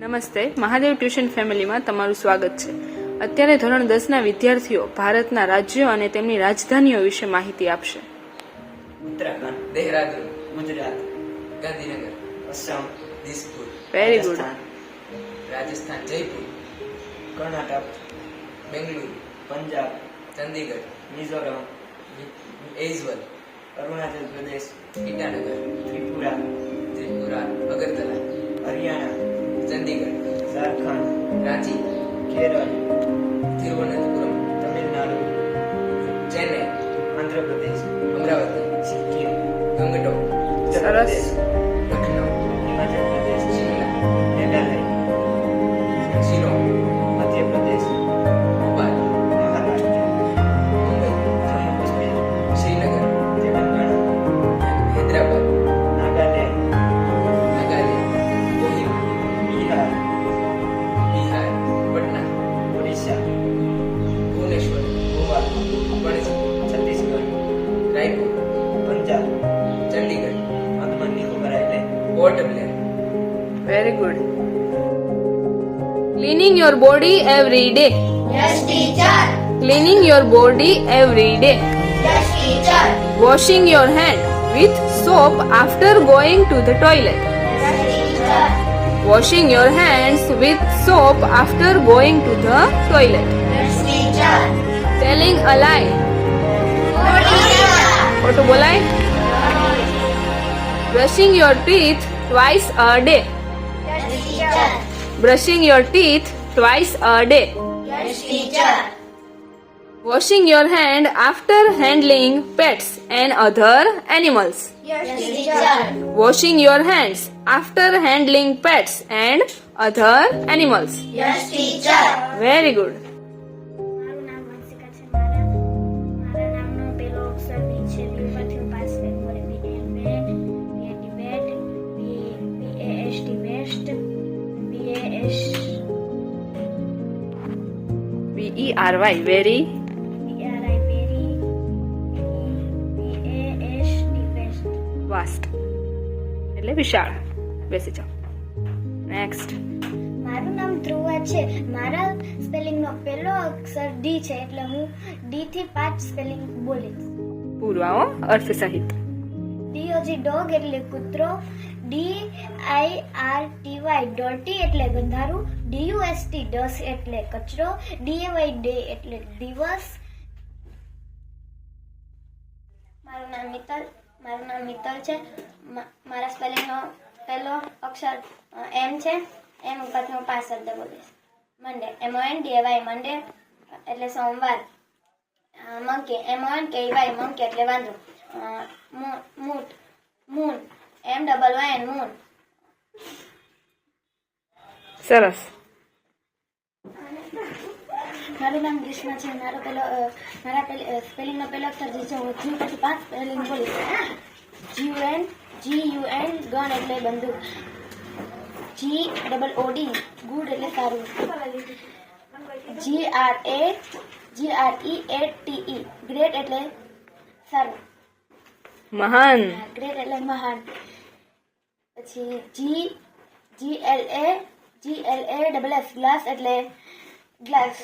નમસ્તે, મહાદેવ ટ્યુશન ફેમિલીમાં તમારું સ્વાગત છે. અત્યારે ધોરણ 10ના વિદ્યાર્થીઓ ભારતના રાજ્યો અને તેમની રાજધાનીઓ વિશે માહિતી આપશે. Uttarakhand, Dehradun, Gujarat, Gandhinagar, Assam, Dispur, very good. રાજસ્થાન, જયપુર, કર્ણાટક, બેંગલુરુ, પંજાબ, ચંદીગઢ, મિઝોરમ, એઝવલ, અરુણાચલ પ્રદેશ, ઈટાનગર, ત્રિપુરા, અગરતલા, હરિયાણા, ચંદીગઢ, ઝારખંડ, રાંચી, કેરળ, તિરુવનંતપુરમ, તમિલનાડુ, ચેન્નઈ, આંધ્રપ્રદેશ, અમરાવતી, સિક્કિમ, ગંગટોક, સરસ. Lucknow, Himachal Pradesh, Shimla, Meghalaya, Shillong, Madhya Pradesh, Bhopal, Maharashtra, Mumbai, Jammu Kashmir, Srinagar, Telangana, Hyderabad, Nagaland, Kohima, Bihar, Patna, Odisha, Bhubaneswar, Goa, Panaji, Chhattisgarh, Raipur, Punjab, Chandigarh, Andaman Nicobar island, Port Blair. Very good. Cleaning your body every day. Yes, teacher. Cleaning your body every day. Yes, teacher. Washing your hand with soap after going to the toilet. Yes, teacher. Washing your hands with soap after going to the toilet. Yes, teacher. Telling અ લાય. Good teacher. ખોટું બોલાય. Brushing your teeth twice a day. Yes, teacher. Brushing your teeth twice a day. Yes, teacher. Washing your hand after handling pets and other animals. Yes, teacher. Washing your hands after handling pets and other animals. Yes, teacher. Very good. મારું નામ વંશિકા છે. મારા નામનો પહેલો અક્ષર બી છે. બી પરથી હું પાસ ફેર બોલે. B A bat, B A debate, B A S T vast, B A S VERY very B R I very, B A S T vast. Vast એટલે વિશાળ. બેસી જાઓ. નેક્સ્ટ. મારું નામ ધ્રુવા છે. મારા સ્પેલિંગનો પહેલો અક્ષર ડી છે, એટલે હું ડી થી 5 સ્પેલિંગ બોલીશ. પૂરું આવો અર્થ સહિત. DOG ડોગ એટલે કૂતરો, DIRTY ડોટી એટલે ગંધારું, DUST ડસ એટલે કચરો, DAY ડે એટલે દિવસ. મારું નામ મિત્તલ છે. મારા સ્પેલિંગનો પહેલો અક્ષર એમ છે. એમ ઉપરથી હું 5 શબ્દ બોલીશ. મંડે, MONDAY મંડે એટલે સોમવાર. મંકી, MONKEY મંકી એટલે વાંદરું. Moon, MOON moon. સરસ. મારું નામ ગ્રીષ્મા છે. મારા સ્પેલિંગનો પહેલો અક્ષર જે છે હું જી પછી 5 સ્પેલિંગ બોલીશ. GUN ગન એટલે બંદૂક. GOOD ગુડ એટલે સારું. GREATE ગ્રેટ એટલે સારું. મહાન. ગ્રેટ એટલે મહાન. પછી GLASS ગ્લાસ એટલે ગ્લાસ.